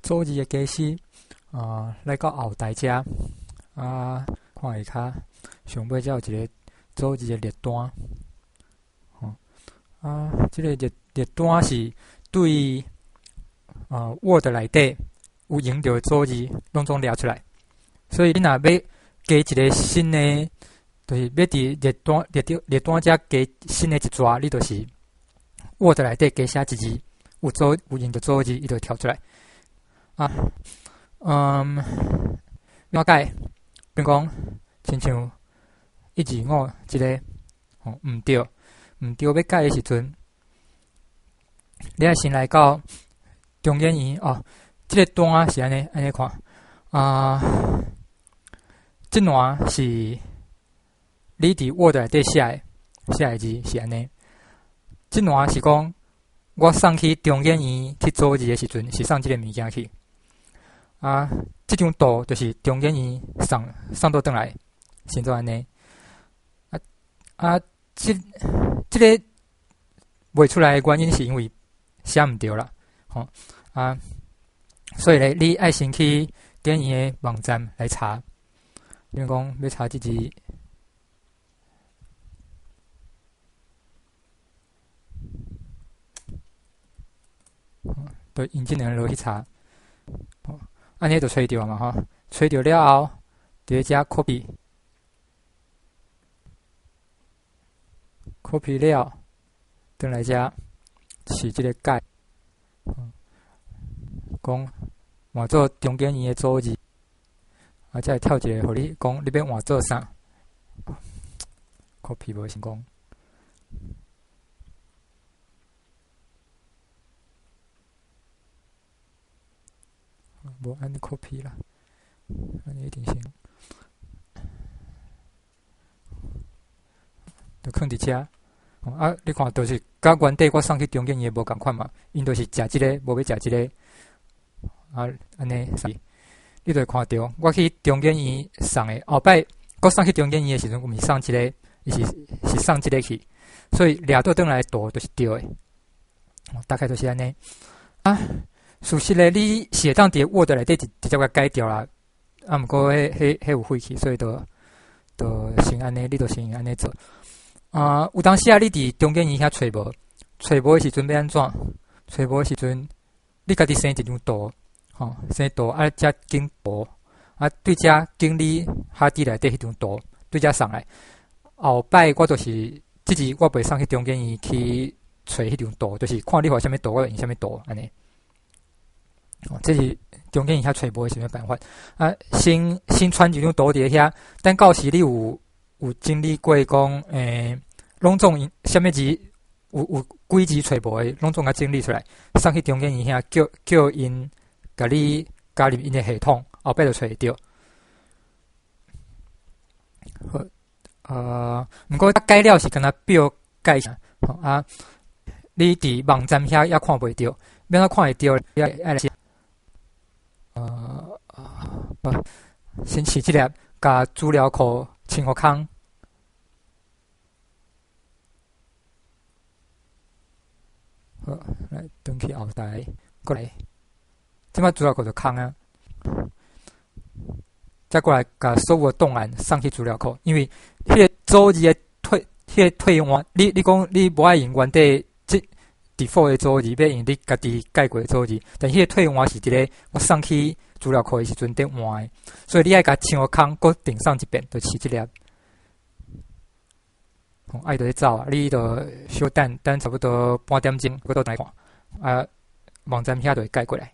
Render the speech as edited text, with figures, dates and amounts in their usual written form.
组字的假释来到后台遮看下骹上尾才有一个组字的列单。这个列单是对Word 内底有用到的组字，拢总列出来。所以你若要加一个新的，就是要伫列单遮加新的一撮，你就是 Word 内底加写一字，有用到组字，伊就会跳出来。了解，比如讲，亲像125一个毋对，要改的时阵，你要先来到中间圆这个单是安尼看这段是你伫 Word 内底写的字是安尼，这段是讲我送去中间圆去组字的时阵是送这个物件去这张图就是中间圆送倒转来，先做安尼这个袂出来的原因是因为写毋对啦，所以咧，你爱先去中间圆的网站来查，比如讲要查这字，就用这两个落去查，安尼就找到嘛找到了后，伫遮 copy 了，转来遮是这个改，讲换做中间圆的组字，才会跳一个，互你讲你要换做啥 ，copy 无成功。无按 copy 啦，安尼一定行。就放伫遮你看，就是甲原底我送去中间圆无共款嘛，因就是食即个，无要食即个安尼是，你就会看到我去中间圆送的后摆，我送去中间圆的时阵，我毋是送即个，伊是送即个去，所以掠倒转来图就是对的。大概就是安尼事实咧，你是会当伫 Word 内底直接甲改掉啦，毋过迄有废去，所以就先安尼，你就先安尼做。有当时你伫中间圆遐找无的时阵要安怎？找无的时阵，你家己生一张图，生图才经图对遮经你哈底内底迄张图对遮送来。后摆我就是即字我袂送去中间圆去找迄张图，就是看你画啥物图，我用啥物图安尼。这是中间遐找无的什么办法先传一张图伫遐，等到时你有经历过讲拢总啥物字有几字找无的，拢总甲整理出来，送去中间圆遐叫因甲你加入因的系统，后摆就找会到。毋过改了是敢若表改你伫网站遐也看袂到，要怎看会到？爱来先试一粒，甲资料库清互空。好，来转去后台，过来，即摆资料库就空再过来，甲所有的档案送去资料库，因为迄个组字的退换，你讲你无爱用原底即 default 的组字，要用你家己改过的组字，但迄个退换是一个我送去资料库的时阵得换的，所以你爱甲清个空，搁订上一遍，就试一粒。爱就去走你就小等差不多半点钟，搁倒来看网站遐就会改过来。